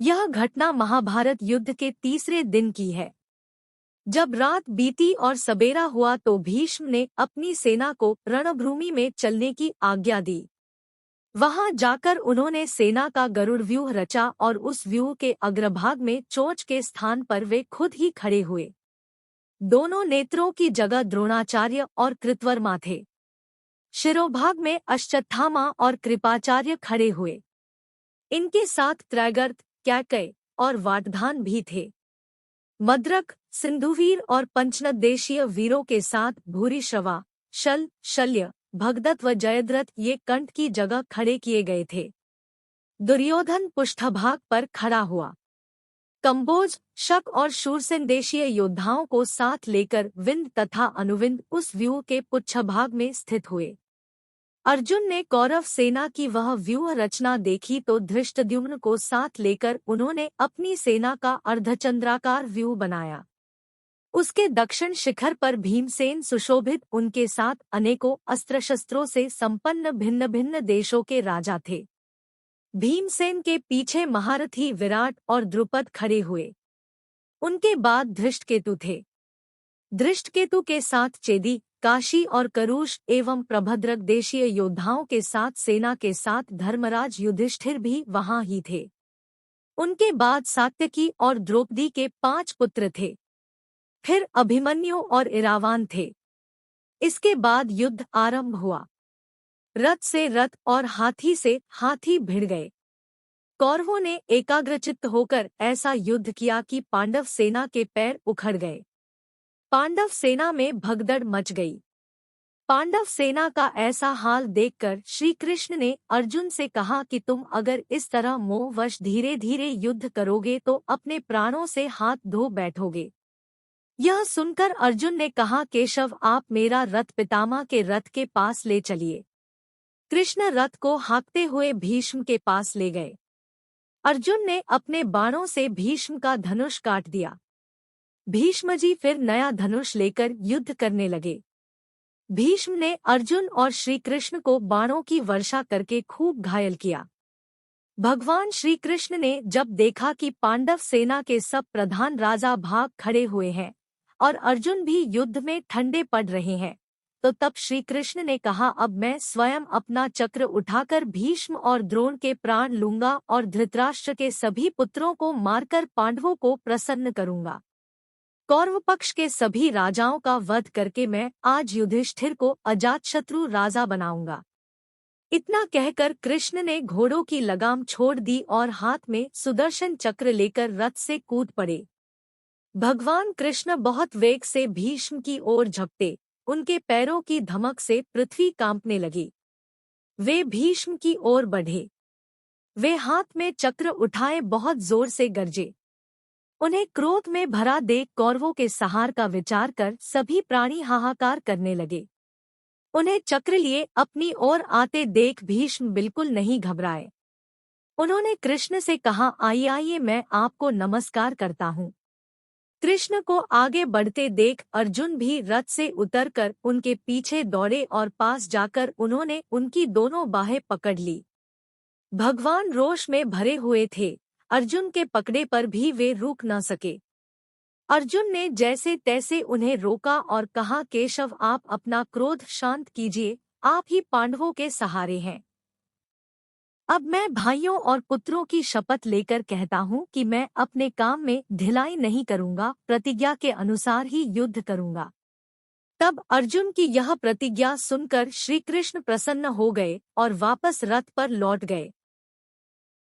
यह घटना महाभारत युद्ध के तीसरे दिन की है। जब रात बीती और सबेरा हुआ तो भीष्म ने अपनी सेना को रणभूमि में चलने की आज्ञा दी। वहां जाकर उन्होंने सेना का गरुड़ व्यूह रचा और उस व्यूह के अग्रभाग में चोंच के स्थान पर वे खुद ही खड़े हुए। दोनों नेत्रों की जगह द्रोणाचार्य और कृतवर्मा थे। शिरोभाग में अश्वत्थामा और कृपाचार्य खड़े हुए। इनके साथ त्रैगर्त, कैकय और वाटधान भी थे। मद्रक, सिंधुवीर और पंचनद देशीय वीरों के साथ भूरिश्रवा, शल, शल्य, भगदत्त व जयद्रथ ये कंठ की जगह खड़े किए गए थे। दुर्योधन पृष्ठभाग पर खड़ा हुआ। कंबोज, शक और शूरसेन देशीय योद्धाओं को साथ लेकर विंद तथा अनुविंद उस व्यूह के पुच्छभाग में स्थित हुए। अर्जुन ने कौरव सेना की वह व्यूह रचना देखी तो धृष्टद्युम्न को साथ लेकर उन्होंने अपनी सेना का अर्धचंद्राकार व्यूह बनाया। उसके दक्षिण शिखर पर भीमसेन सुशोभित, उनके साथ अनेकों अस्त्र शस्त्रों से संपन्न भिन्न भिन्न देशों के राजा थे। भीमसेन के पीछे महारथी विराट और द्रुपद खड़े हुए। उनके बाद धृष्टकेतु थे। धृष्टकेतु के साथ चेदी, काशी और करुष एवं प्रभद्रक देशीय योद्धाओं के साथ सेना के साथ धर्मराज युधिष्ठिर भी वहां ही थे। उनके बाद सात्यकी और द्रौपदी के 5 पुत्र थे। फिर अभिमन्यु और इरावान थे। इसके बाद युद्ध आरंभ हुआ। रथ से रथ और हाथी से हाथी भिड़ गए। कौरवों ने एकाग्रचित्त होकर ऐसा युद्ध किया कि पांडव सेना के पैर उखड़ गए। पांडव सेना में भगदड़ मच गई। पांडव सेना का ऐसा हाल देखकर श्री कृष्ण ने अर्जुन से कहा कि तुम अगर इस तरह मोहवश धीरे धीरे युद्ध करोगे तो अपने प्राणों से हाथ धो बैठोगे। यह सुनकर अर्जुन ने कहा, केशव, आप मेरा रथ पितामह के रथ के पास ले चलिए। कृष्ण रथ को हाँकते हुए भीष्म के पास ले गए। अर्जुन ने अपने बाणों से भीष्म का धनुष काट दिया। भीष्मजी फिर नया धनुष लेकर युद्ध करने लगे। भीष्म ने अर्जुन और श्री कृष्ण को बाणों की वर्षा करके खूब घायल किया। भगवान श्री कृष्ण ने जब देखा कि पांडव सेना के सब प्रधान राजा भाग खड़े हुए हैं और अर्जुन भी युद्ध में ठंडे पड़ रहे हैं, तो तब श्री कृष्ण ने कहा, अब मैं स्वयं अपना चक्र उठाकर भीष्म और द्रोण के प्राण लूंगा और धृतराष्ट्र के सभी पुत्रों को मारकर पांडवों को प्रसन्न करूंगा। कौरव पक्ष के सभी राजाओं का वध करके मैं आज युधिष्ठिर को अजातशत्रु राजा बनाऊंगा। इतना कहकर कृष्ण ने घोड़ों की लगाम छोड़ दी और हाथ में सुदर्शन चक्र लेकर रथ से कूद पड़े। भगवान कृष्ण बहुत वेग से भीष्म की ओर झपटे। उनके पैरों की धमक से पृथ्वी कांपने लगी। वे भीष्म की ओर बढ़े। वे हाथ में चक्र उठाए बहुत जोर से गरजे। उन्हें क्रोध में भरा देख कौरवों के संहार का विचार कर सभी प्राणी हाहाकार करने लगे। उन्हें चक्र लिए अपनी ओर आते देख भीष्म बिल्कुल नहीं घबराए। उन्होंने कृष्ण से कहा, आइए आइए, मैं आपको नमस्कार करता हूँ। कृष्ण को आगे बढ़ते देख अर्जुन भी रथ से उतरकर उनके पीछे दौड़े और पास जाकर उन्होंने उनकी दोनों बाहें पकड़ ली। भगवान रोष में भरे हुए थे। अर्जुन के पकड़े पर भी वे रुक न सके। अर्जुन ने जैसे तैसे उन्हें रोका और कहा, केशव, आप अपना क्रोध शांत कीजिए, आप ही पांडवों के सहारे हैं। अब मैं भाइयों और पुत्रों की शपथ लेकर कहता हूँ कि मैं अपने काम में ढिलाई नहीं करूँगा, प्रतिज्ञा के अनुसार ही युद्ध करूँगा। तब अर्जुन की यह प्रतिज्ञा सुनकर श्री कृष्ण प्रसन्न हो गए और वापस रथ पर लौट गए।